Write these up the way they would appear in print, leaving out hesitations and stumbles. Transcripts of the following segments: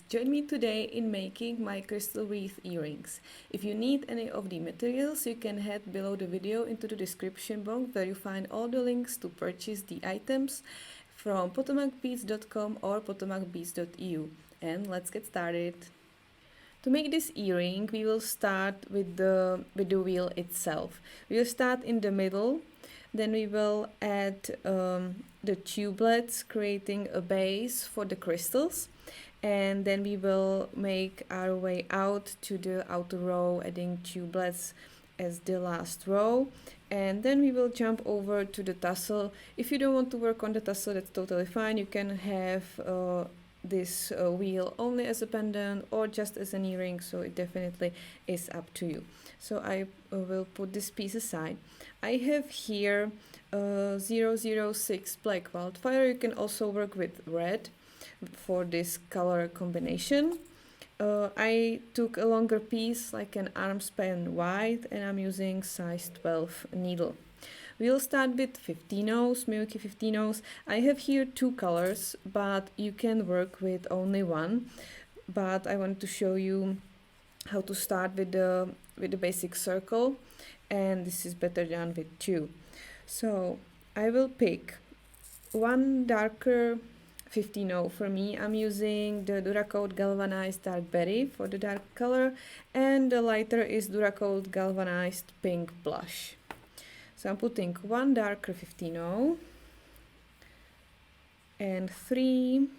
Join me today in making my crystal wreath earrings. If you need any of the materials, you can head below the video into the description box where you find all the links to purchase the items from PotomacBeads.com or PotomacBeads.eu. And let's get started. To make this earring, we will start with the wheel itself. We will start in the middle, then we will add the tubelets, creating a base for the crystals, and then we will make our way out to the outer row, adding tubelets as the last row, and then we will jump over to the tassel. If you don't want to work on the tassel, that's totally fine. You can have this wheel only as a pendant or just as an earring, so it definitely is up to you. So I will put this piece aside. I have here 006 black wildfire. You can also work with red for this color combination. I took a longer piece, like an arm span wide, and I'm using size 12 needle. We'll start with 50-nose, Milky 50-nose. I have here two colors, but you can work with only one. But I want to show you how to start with the basic circle, and this is better done with two. So I will pick one darker 50-nose. For me, I'm using the Duracoat Galvanized Dark Berry for the dark color, and the lighter is Duracoat Galvanized Pink Blush. So I'm putting one darker 50-nose and 3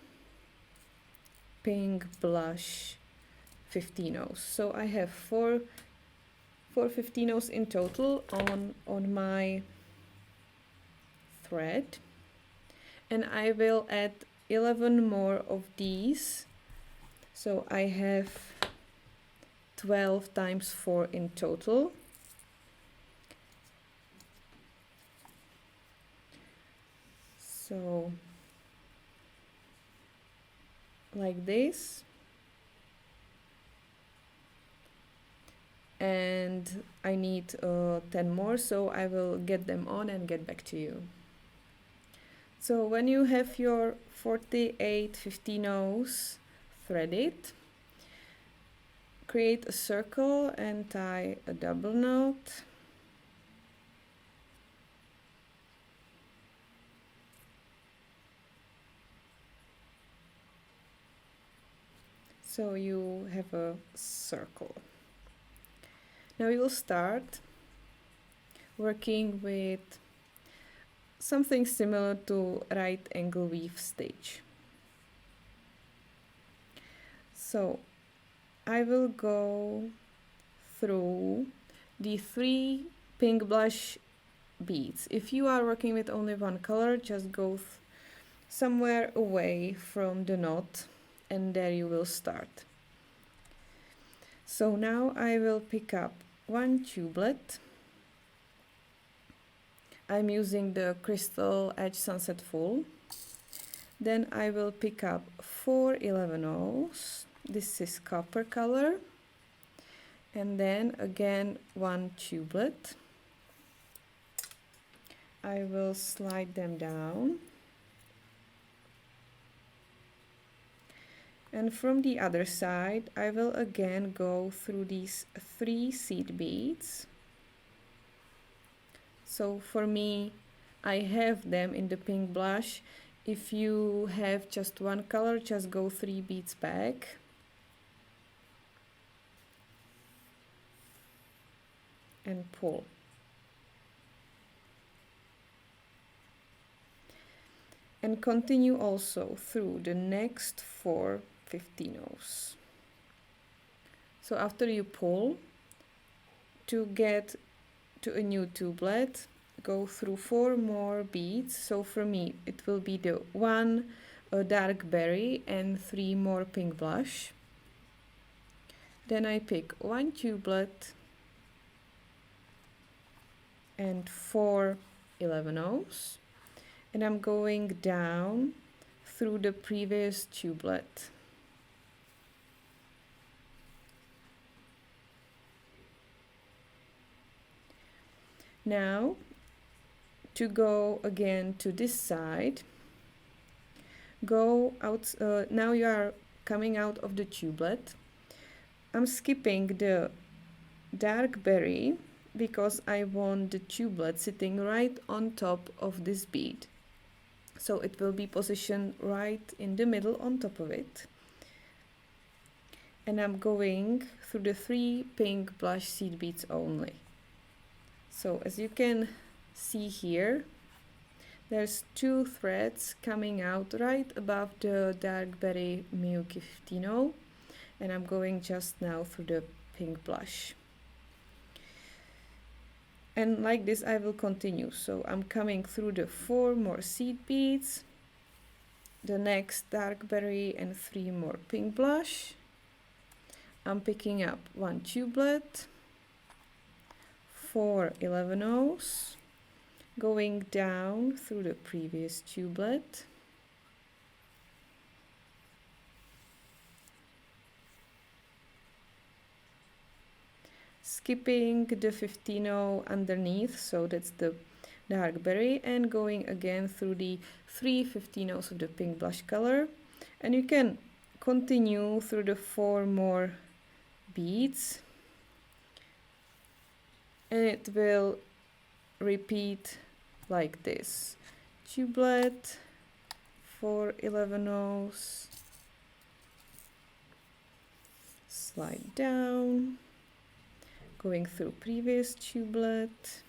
pink blush 50-nose. So I have four 50-nose in total on my thread, and I will add 11 more of these. So I have 12 times 4 in total. So like this, and I need 10 more, so I will get them on and get back to you. So when you have your 48 50-nose threaded, create a circle and tie a double knot. So you have a circle. Now we will start working with something similar to right angle weave stage. So I will go through the 3 pink blush beads. If you are working with only one color, just go somewhere away from the knot, and there you will start. So now I will pick up one tublet. I'm using the Crystal Edge Sunset Full. Then I will pick up 4 11-ohs. This is copper color. And then again one tublet. I will slide them down. And from the other side, I will again go through these 3 seed beads. So for me, I have them in the pink blush. If you have just one color, just go 3 beads back. And pull. And continue also through the next 4 50-nose. So after you pull, to get to a new tublet, go through 4 more beads. So for me it will be the 1 dark berry and 3 more pink blush. Then I pick 1 tublet and 4 11-ohs, and I'm going down through the previous tublet. Now to go again to this side, go out. Now you are coming out of the tubelet. I'm skipping the dark berry because I want the tubelet sitting right on top of this bead. So it will be positioned right in the middle on top of it. And I'm going through the 3 pink blush seed beads only. So as you can see here, there's 2 threads coming out right above the dark berry Miyuki 15, and I'm going just now through the pink blush. And like this I will continue. So I'm coming through the 4 more seed beads, the next dark berry and 3 more pink blush. I'm picking up 1 tubelet, 4 11-ohs, going down through the previous tubelet, skipping the 15-oh underneath, so that's the dark berry, and going again through the 3 15-ohs of the pink blush color. And you can continue through the 4 more beads, and it will repeat like this: tubelet, 4 11-ohs, slide down, going through previous tubelet,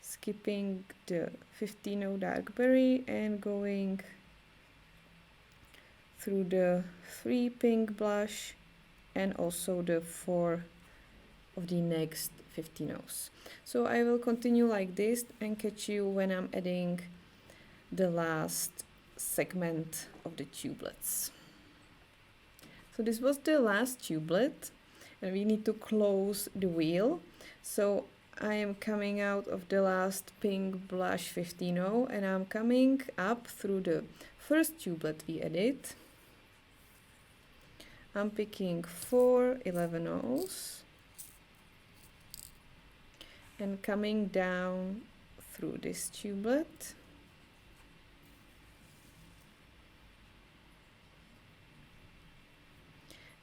skipping the 15-oh dark berry and going through the 3 pink blush and also the 4 of the next 15-ohs. So I will continue like this and catch you when I'm adding the last segment of the tubelets. So this was the last tubelet, and we need to close the wheel. So I am coming out of the last pink blush 15-oh, and I'm coming up through the first tubelet we added. I'm picking 4 11-ohs and coming down through this tubelet.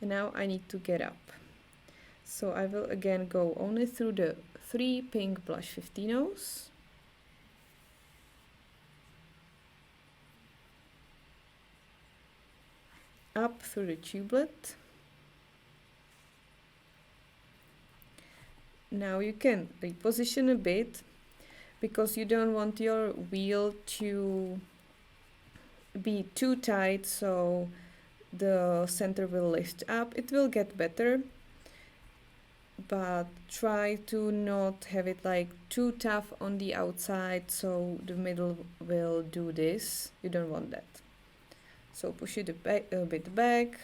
And now I need to get up. So I will again go only through the 3 pink blush 15-ohs. Up through the tubelet. Now you can reposition a bit because you don't want your wheel to be too tight, so the center will lift up. It will get better, but try to not have it like too tough on the outside, so the middle will do this. You don't want that. So push it a bit back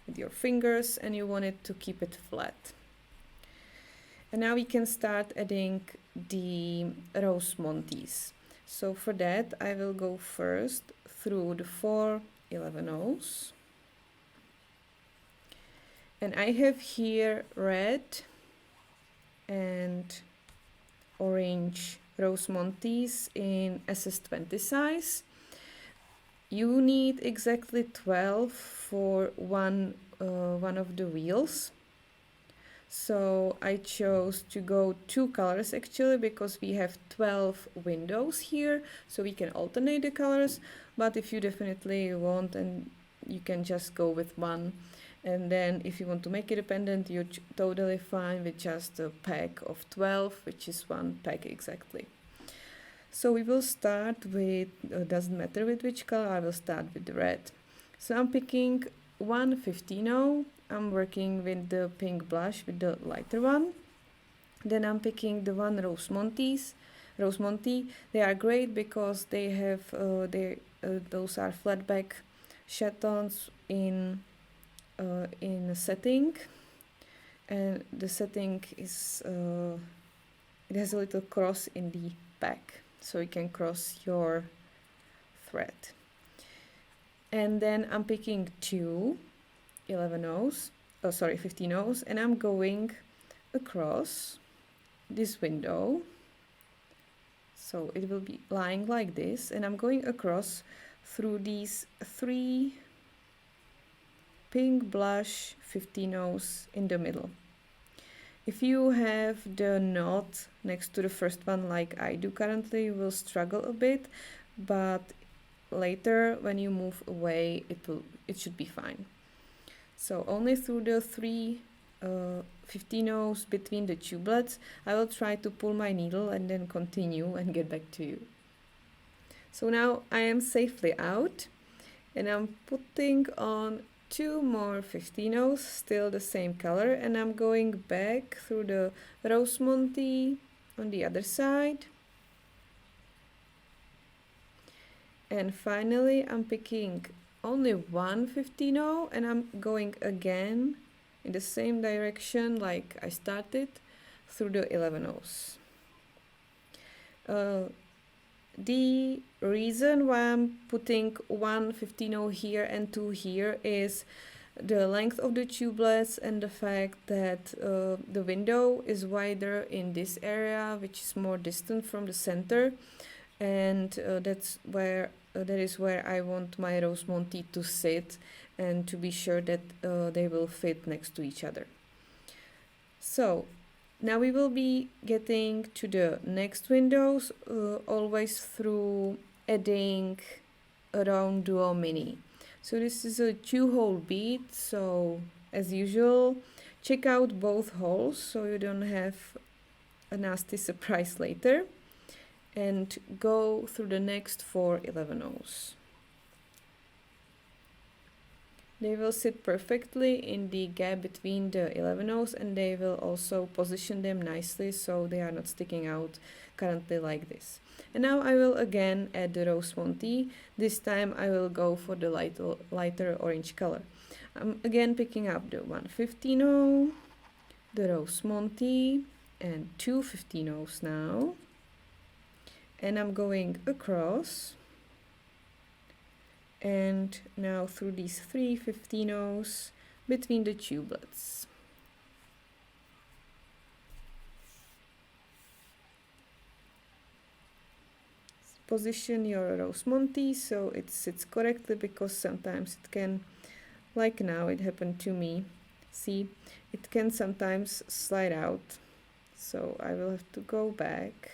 with your fingers, and you want it to keep it flat. And now we can start adding the rose Montees. So for that I will go first through the 4 11-ohs. And I have here red and orange rose Montees in SS20 size. You need exactly 12 for one of the wheels. So I chose to go 2 colors actually, because we have 12 windows here, so we can alternate the colors. But if you definitely want, and you can just go with 1. And then if you want to make it dependent, you're totally fine with just a pack of 12, which is 1 pack exactly. So we will start with, doesn't matter with which color, I will start with the red. So I'm picking 1 15-oh. I'm working with the pink blush, with the lighter one. Then I'm picking the 1 rose Montee. They are great because they have those are flat back chatons in a setting, and the setting is it has a little cross in the back, so you can cross your thread. And then I'm picking 2 11-ohs, 15-ohs, and I'm going across this window. So it will be lying like this, and I'm going across through these 3 pink blush 15-0s in the middle. If you have the knot next to the first one like I do currently, you will struggle a bit, but later when you move away it should be fine. So only through the 3 15-0s between the tubelets I will try to pull my needle and then continue and get back to you. So now I am safely out and I'm putting on 2 more 15-0s, still the same color, and I'm going back through the rose Montee on the other side. And finally I'm picking only one 15-0 and I'm going again in the same direction like I started through the 11-0s. The reason why I'm putting one 15-0 here and 2 here is the length of the tubelets and the fact that the window is wider in this area, which is more distant from the center, and that is where I want my rose Montee to sit and to be sure that they will fit next to each other. So now we will be getting to the next windows always through adding a RounDuo Mini. So this is a 2-hole bead, so as usual check out both holes so you don't have a nasty surprise later, and go through the next 4 11-0s. They will sit perfectly in the gap between the 11-0s and they will also position them nicely so they are not sticking out currently like this. And now I will again add the rose Montee. This time I will go for the lighter orange color. I'm again picking up the 1 15-0, the rose Montee, and 2 15-0s now. And I'm going across. And now through these 3 15-0s between the tubelets. Position your rose Montee so it sits correctly, because sometimes it can, like now it happened to me, see, it can sometimes slide out, so I will have to go back.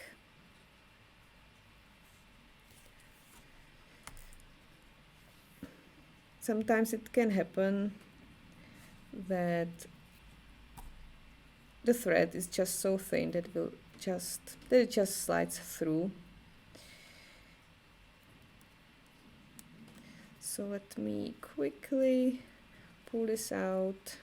Sometimes it can happen that the thread is just so thin that it just slides through. So let me quickly pull this out.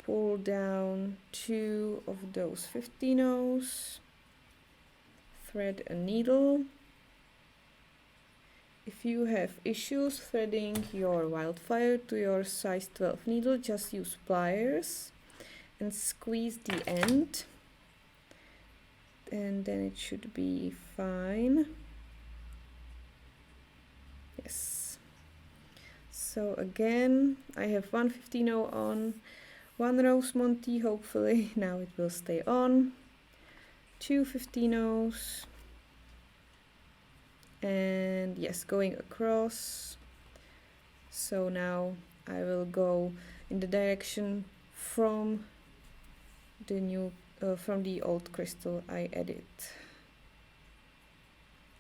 Pull down 2 of those 15-0s. Thread a needle. If you have issues threading your wildfire to your size 12 needle, just use pliers and squeeze the end, and then it should be fine. Yes. So again, I have 1 15-0 on, 1 rose Montee, hopefully now it will stay on. 2 15-0s, and yes, going across. So now I will go in the direction from the old crystal I added.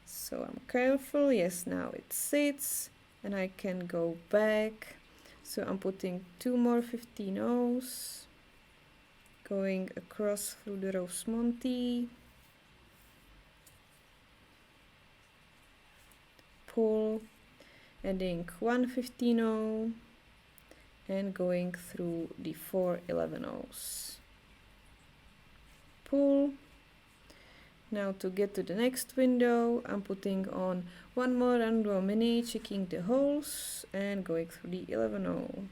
So I'm careful. Yes, now it sits and I can go back. So I'm putting 2 more 15-0s. Going across through the rose Montee, pull, adding 1 15-0 and going through the 4 11-0s. Pull. Now to get to the next window, I'm putting on 1 more RounDuo Mini, checking the holes and going through the 11-0.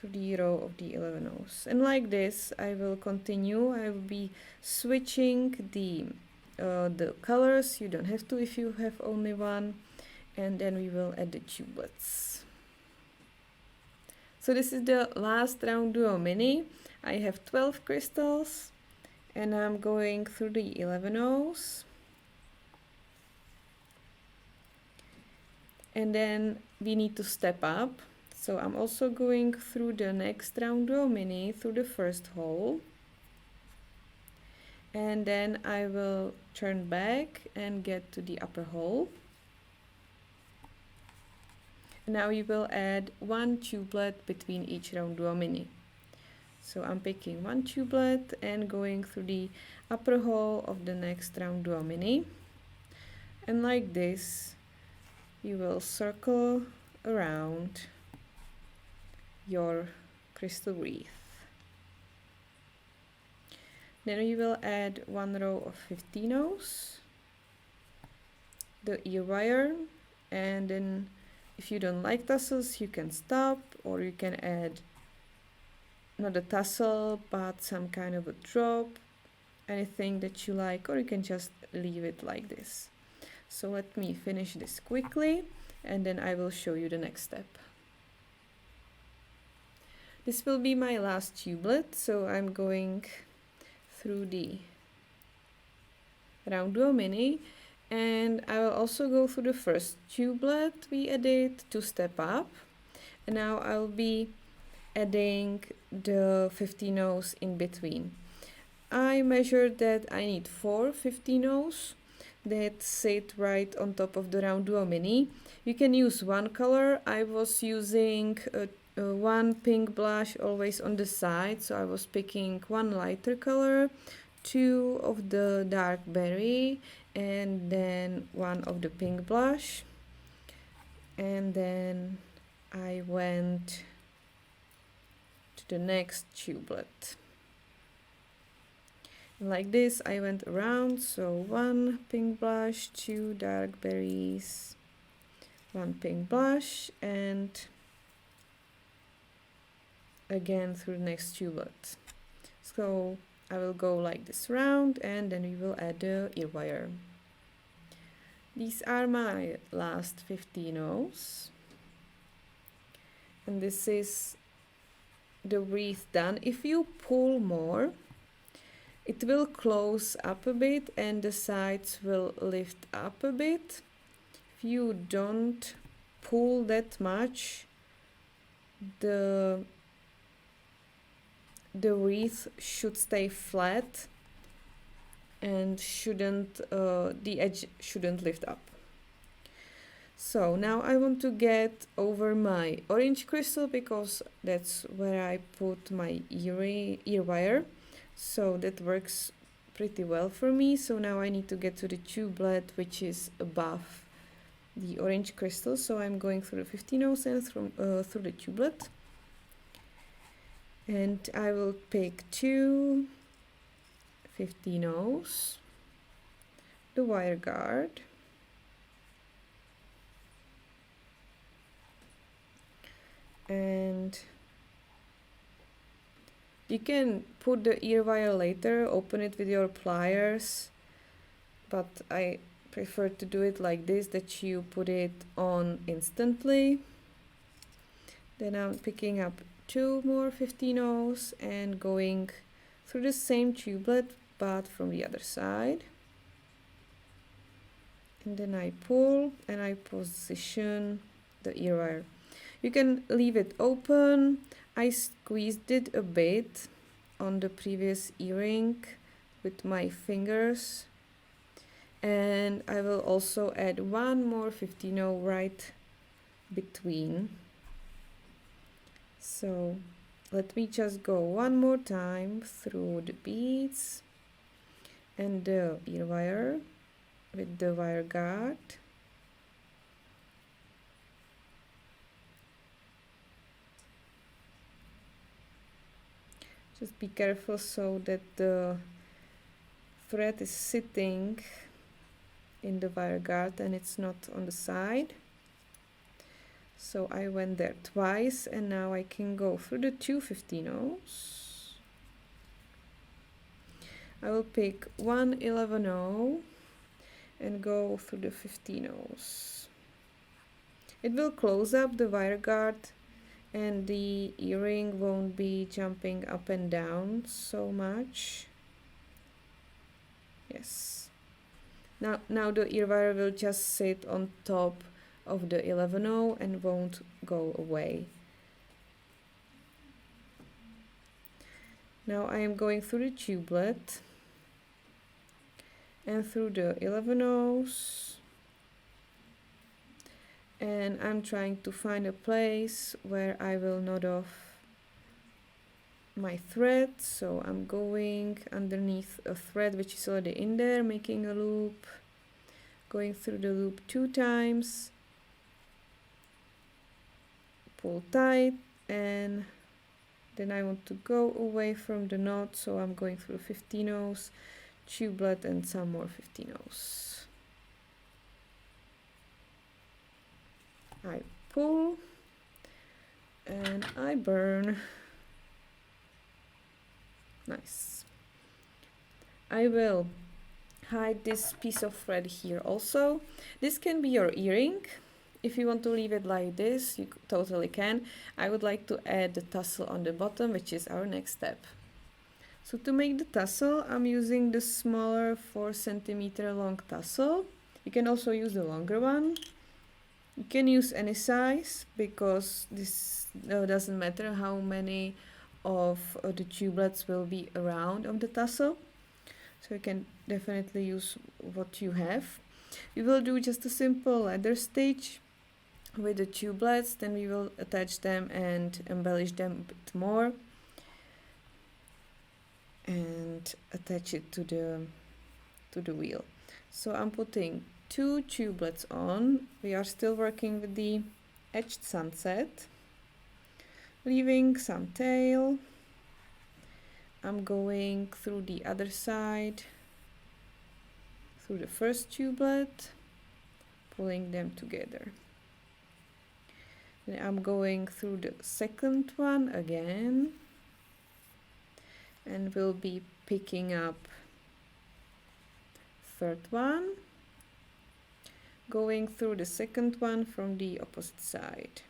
Through the row of the 11-0s, and like this I will continue. I will be switching the colors. You don't have to if you have only one, and then we will add the tubelets. So this is the last RounDuo Mini. I have 12 crystals And I'm going through the 11 rows. And then we need to step up. So I'm also going through the next RounDuo Mini through the first hole. And then I will turn back and get to the upper hole. Now you will add one tubelet between each RounDuo Mini. So I'm picking one tubelet and going through the upper hole of the next RounDuo Mini. And like this, you will circle around your crystal wreath. Then you will add one row of 15 rows, the ear wire, and then if you don't like tassels, you can stop, or you can add not a tassel but some kind of a drop, anything that you like, or you can just leave it like this. So let me finish this quickly and then I will show you the next step. This will be my last tubelet, so I'm going through the RounDuo Mini, and I will also go through the first tubelet we added to step up, and now I'll be adding the 15 rows in between. I measured that I need 4 15 rows that sit right on top of the RounDuo Mini. You can use one color. I was using one pink blush always on the side, so I was picking one lighter color, 2 of the dark berry, and then 1 of the pink blush. And then I went to the next tubelet. Like this I went around, so 1 pink blush, 2 dark berries, 1 pink blush, and again through the next tubelet. So I will go like this round, and then we will add the ear wire. These are my last 15 rows, and this is the wreath done. If you pull more, it will close up a bit and the sides will lift up a bit. If you don't pull that much, the wreath should stay flat and the edge shouldn't lift up. So now I want to get over my orange crystal because that's where I put my ear wire. So that works pretty well for me. So now I need to get to the tubelet which is above the orange crystal. So I'm going through the 15 rows and through the tubelet. And I will pick 2 15 rows, the wire guard, and you can put the ear wire later, open it with your pliers, but I prefer to do it like this, that you put it on instantly. Then I'm picking up 2 more 15 rows and going through the same tubelet but from the other side. And then I pull and I position the ear wire. You can leave it open. I squeezed it a bit on the previous earring with my fingers, and I will also add 1 more 15 row right between. So let me just go one more time through the beads and the ear wire with the wire guard. Just be careful so that the thread is sitting in the wire guard and it's not on the side. So I went there twice, and now I can go through the 2 15 rows. I will pick 1 11 row and go through the 15 rows. It will close up the wire guard and the earring won't be jumping up and down so much. Yes. Now the ear wire will just sit on top of the 11-0 and won't go away. Now I am going through the tubelet and through the 11-0s, and I'm trying to find a place where I will knot off my thread. So I'm going underneath a thread which is already in there, making a loop, going through the loop 2 times, pull tight, and then I want to go away from the knot, so I'm going through 15-0s, tubelet, and some more 15-0s. I pull and I burn. Nice. I will hide this piece of thread here also. This can be your earring. If you want to leave it like this, you totally can. I would like to add the tassel on the bottom, which is our next step. So to make the tassel, I'm using the smaller 4 cm long tassel. You can also use the longer one. You can use any size, because this doesn't matter how many of the tubelets will be around of the tassel. So you can definitely use what you have. We will do just a simple leather stitch with the tubelets, then we will attach them and embellish them a bit more and attach it to the wheel. So I'm putting 2 tubelets on. We are still working with the edged sunset, leaving some tail. I'm going through the other side, through the first tubelet, pulling them together. Then I'm going through the second one again, and we'll be picking up third one, going through the second one from the opposite side.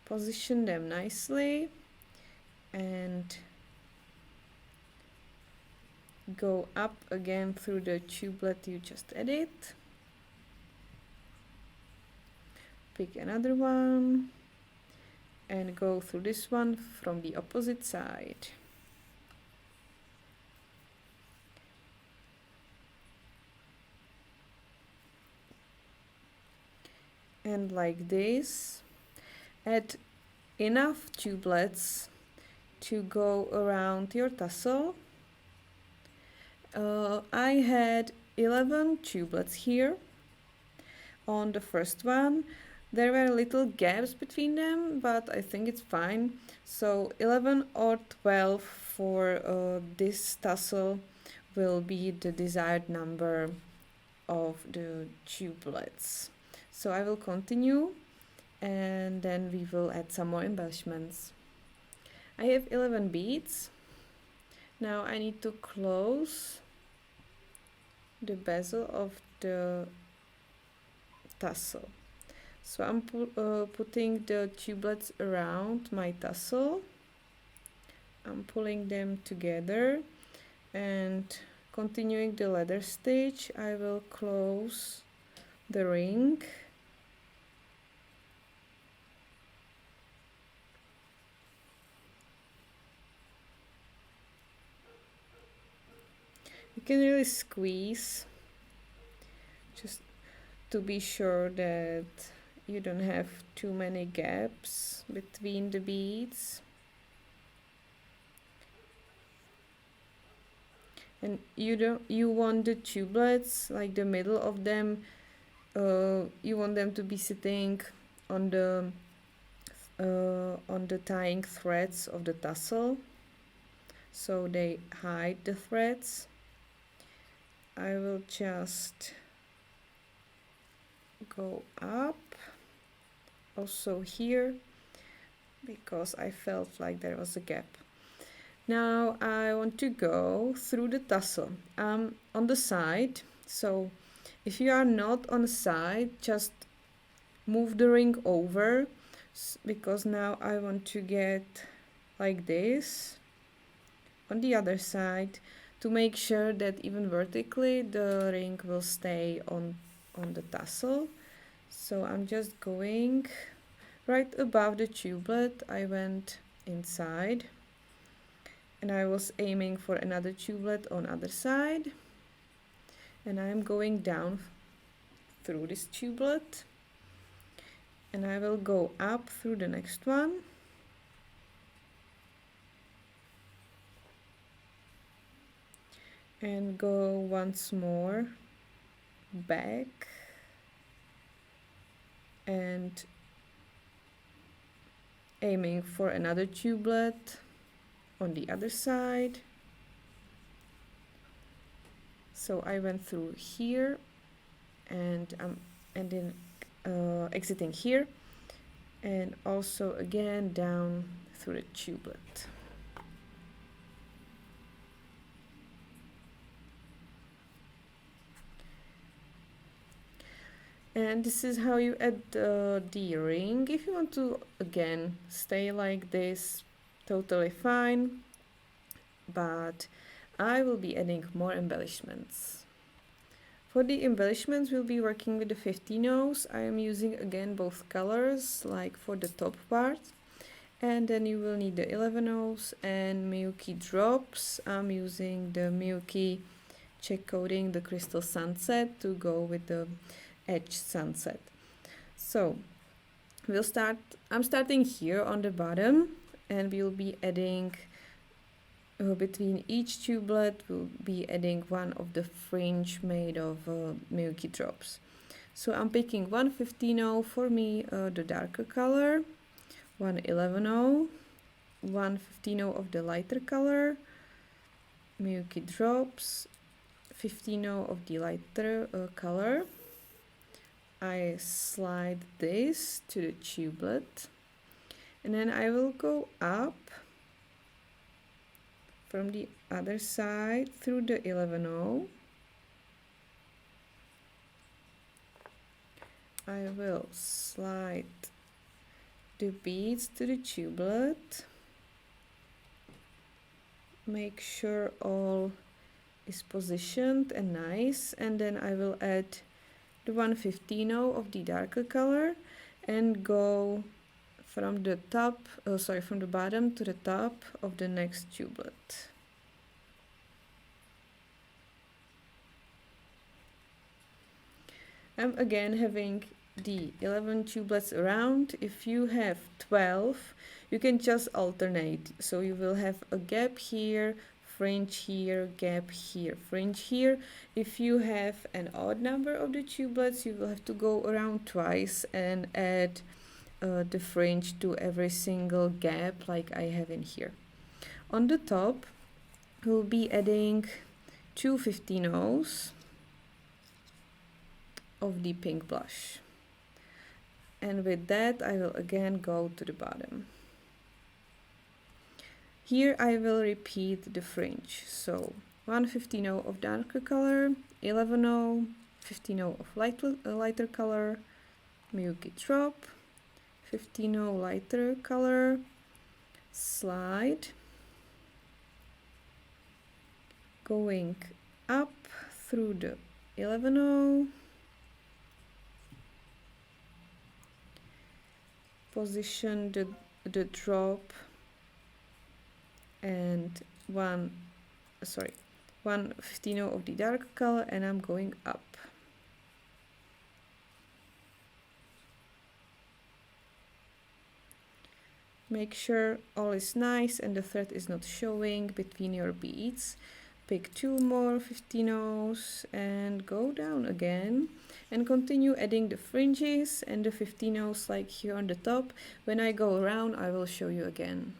Position them nicely and go up again through the tubelet you just added. Pick another one and go through this one from the opposite side. And like this, add enough tubelets to go around your tassel. I had 11 tubelets here on the first one. There were little gaps between them, but I think it's fine. So 11 or 12 for this tassel will be the desired number of the tubelets. So I will continue, and then we will add some more embellishments. I have 11 beads. Now I need to close the bezel of the tassel. So I'm putting the tubelets around my tassel. I'm pulling them together, and continuing the leather stitch, I will close the ring. You can really squeeze just to be sure that you don't have too many gaps between the beads. And you want the tubelets, like the middle of them, you want them to be sitting on the tying threads of the tassel, so they hide the threads. I will just go up also here, because I felt like there was a gap. Now I want to go through the tassel on the side. So if you are not on the side, just move the ring over, because now I want to get like this on the other side to make sure that even vertically the ring will stay on the tassel. So I'm just going right above the tubelet. I went inside and I was aiming for another tubelet on other side, and I'm going down through this tubelet, and I will go up through the next one, and go once more back and aiming for another tubelet on the other side. So I went through here and I'm ending exiting here, and also again down through the tubelet. And this is how you add the ring. If you want to again stay like this, totally fine, but I will be adding more embellishments. For the embellishments, we'll be working with the 50 nose. I am using again both colors, like for the top part. And then you will need the 11 nose and Miyuki drops. I'm using the Miyuki check coating, the crystal sunset, to go with the edge sunset. So we'll start, I'm starting here on the bottom, and we'll be adding between each tubelet we'll be adding one of the fringe made of Miyuki drops. So I'm picking one 50 for me, the darker color, one 11 one 50 of the lighter color, Miyuki drops, 50 of the lighter color. I slide this to the tubelet, and then I will go up from the other side through the 11 I will slide the beads to the tubelet, make sure all is positioned and nice, and then I will add the 150 of the darker color and go from the top, from the bottom to the top of the next tubelet. I'm again having the 11 tubelets around. If you have 12, you can just alternate. So you will have a gap here, fringe here, gap here, fringe here. If you have an odd number of the tubelets, you will have to go around twice and add the fringe to every single gap like I have in here. On the top, we'll be adding two 50 of the pink blush. And with that, I will again go to the bottom. Here I will repeat the fringe. So 150 of darker color, 11 50 of lighter color, Miyuki drop, 50 lighter color, slide, going up through the 11 position the drop and 150 of the dark color, and I'm going up. Make sure all is nice and the thread is not showing between your beads. Pick two more 50 and go down again, and continue adding the fringes and the 50 like here on the top. When I go around, I will show you again.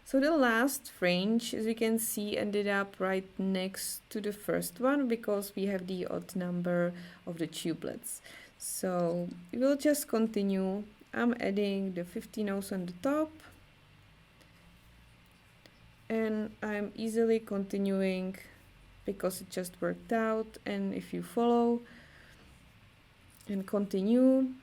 So the last fringe, as you can see, ended up right next to the first one because we have the odd number of the tubelets. So we will just continue. I'm adding the 50 on the top, and I'm easily continuing because it just worked out. And if you follow and continue,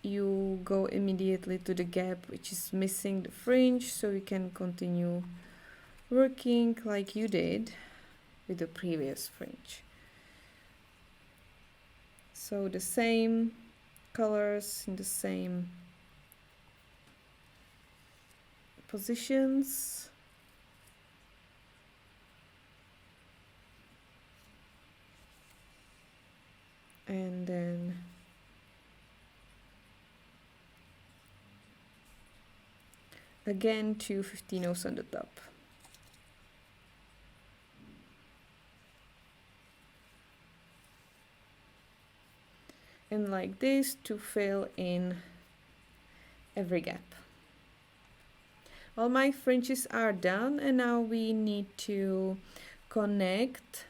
you go immediately to the gap which is missing the fringe, so you can continue working like you did with the previous fringe. So the same colors in the same positions. And then again 2 15-ohs on the top. And like this to fill in every gap. All my fringes are done, and now we need to connect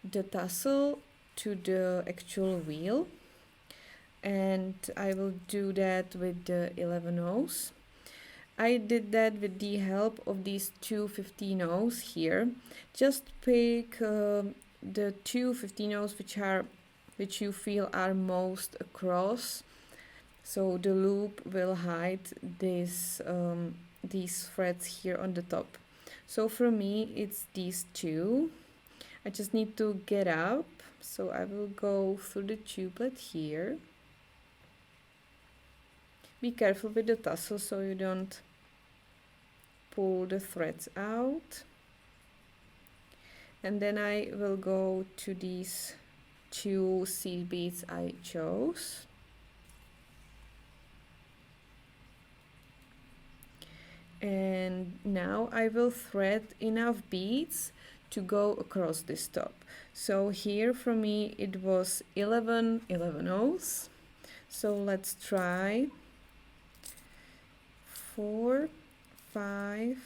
the tassel to the actual wheel, and I will do that with the 11-ohs. I did that with the help of these two 15-ohs here. Just pick the two 15-ohs which you feel are most across, so the loop will hide these threads here on the top. So for me it's these two. I just need to get up, so I will go through the tubelet here. Be careful with the tassel so you don't pull the threads out. And then I will go to these two seed beads I chose. And now I will thread enough beads to go across this top. So here for me it was 11 11-ohs. So let's try 4, 5,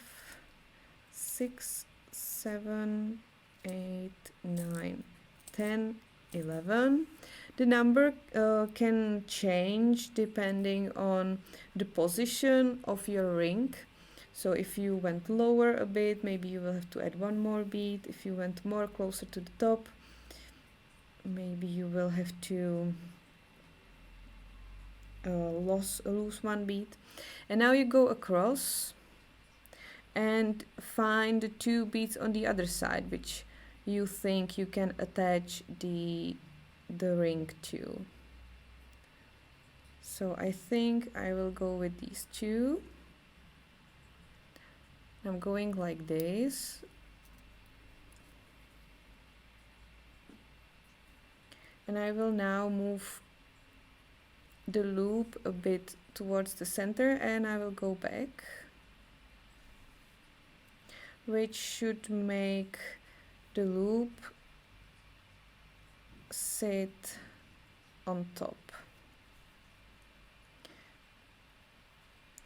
6, 7, 8, 9, 10, 11. The number can change depending on the position of your ring. So if you went lower a bit, maybe you will have to add one more bead. If you went more closer to the top, maybe you will have to lose one bead. And now you go across and find the two beads on the other side which you think you can attach the ring to. So I think I will go with these two. I'm going like this. And I will now move the loop a bit towards the center, and I will go back, which should make the loop sit on top.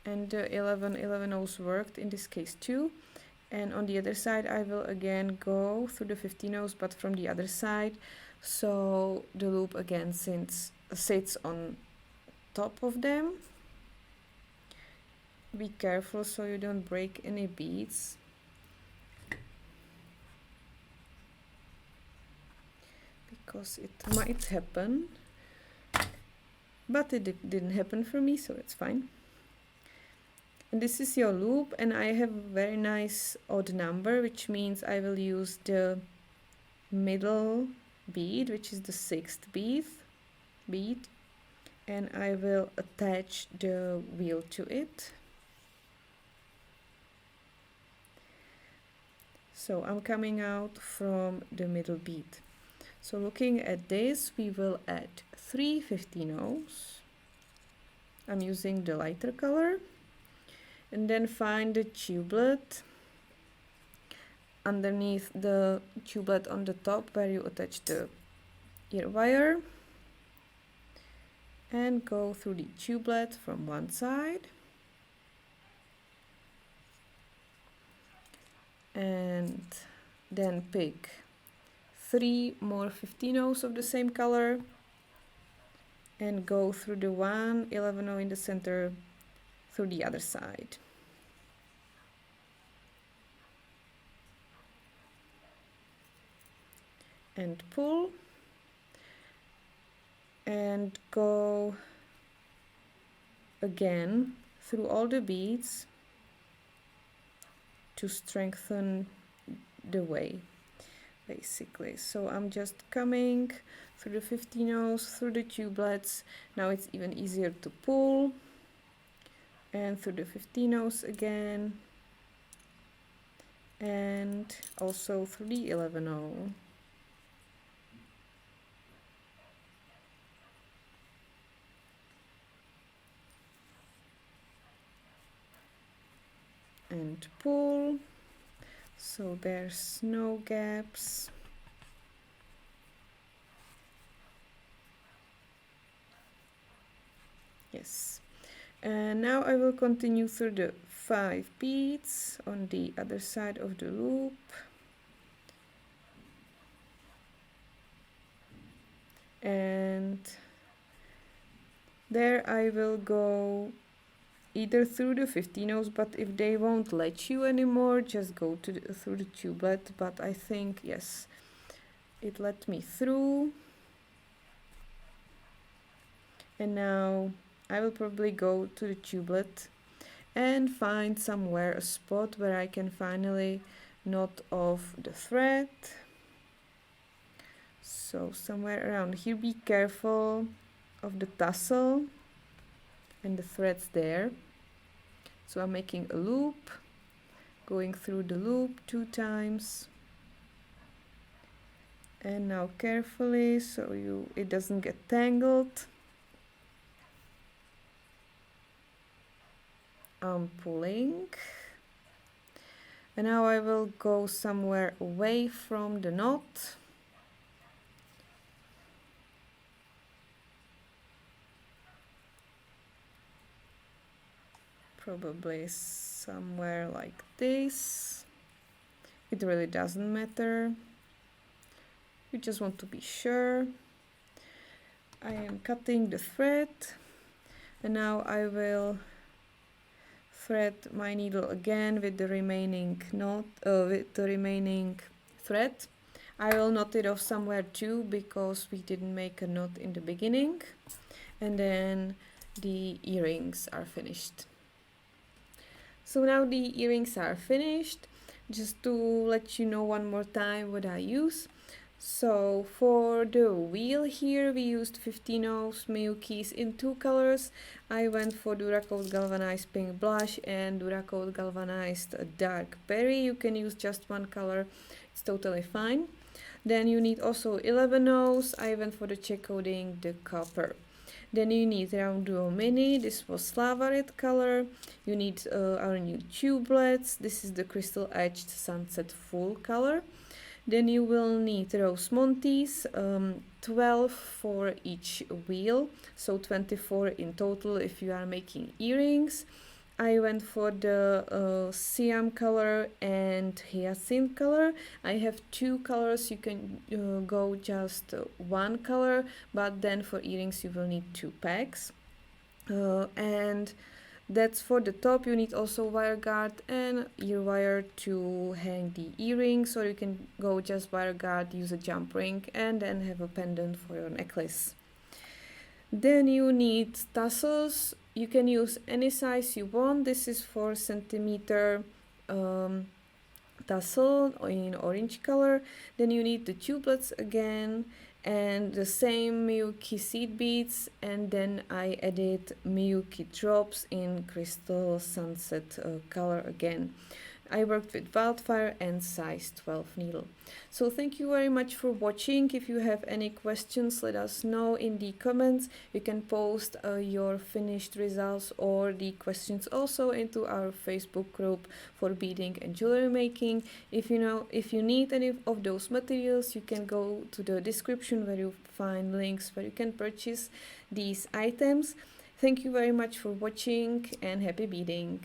And the 11-ohs worked in this case too. And on the other side I will again go through the 15-ohs, but from the other side, so the loop again sits on top of them. Be careful so you don't break any beads. Because it might happen. But it didn't happen for me, so it's fine. And this is your loop, and I have a very nice odd number, which means I will use the middle bead, which is the 6th bead, and I will attach the wheel to it. So I'm coming out from the middle bead. So looking at this, we will add 3 15-ohs. I'm using the lighter color. And then find the tubelet underneath the tubelet on the top where you attach the ear wire, and go through the tubelet from one side and then pick 3 more 15-ohs of the same color and go through the one 11-oh in the center through the other side. And pull and go again through all the beads to strengthen the way, basically. So I'm just coming through the 50 nose, through the tubelets. Now it's even easier to pull, and through the 50 nose again, and also through the 11 0. And pull, so there's no gaps. Yes, and now I will continue through the 5 beads on the other side of the loop. And there I will go either through the 50 nose, but if they won't let you anymore, just go to through the tubelet. But I think, yes, it let me through. And now I will probably go to the tubelet and find somewhere a spot where I can finally knot off the thread. So somewhere around here. Be careful of the tassel and the threads there. So I'm making a loop, going through the loop 2 times, and now carefully so it doesn't get tangled. I'm pulling, and now I will go somewhere away from the knot. Probably somewhere like this. It really doesn't matter. You just want to be sure. I am cutting the thread, and now I will thread my needle again with the remaining knot, with the remaining thread. I will knot it off somewhere too because we didn't make a knot in the beginning, and then the earrings are finished. So now the earrings are finished. Just to let you know one more time what I use. So for the wheel here we used 50 nose Miyukis in 2 colors. I went for Duracoat Galvanized Pink Blush and Duracoat Galvanized Dark Berry. You can use just one color, it's totally fine. Then you need also 11 nose. I went for the check coating, the copper. Then you need RounDuo Mini, this was lava red color. You need our new tubelets, this is the crystal edged sunset full color. Then you will need rose Montees, 12 for each wheel, so 24 in total if you are making earrings. I went for the siam color and hyacinth color. I have 2 colors, you can go just 1 color, but then for earrings you will need 2 packs. And that's for the top. You need also wire guard and ear wire to hang the earrings, or you can go just wire guard, use a jump ring, and then have a pendant for your necklace. Then you need tassels. You can use any size you want. This is 4 centimeter tassel in orange color. Then you need the tubelets again and the same Miyuki seed beads, and then I added Miyuki drops in crystal sunset color again. I worked with Wildfire and size 12 needle. So thank you very much for watching. If you have any questions, let us know in the comments. You can post your finished results or the questions also into our Facebook group for beading and jewelry making. If you need any of those materials, you can go to the description where you find links where you can purchase these items. Thank you very much for watching and happy beading.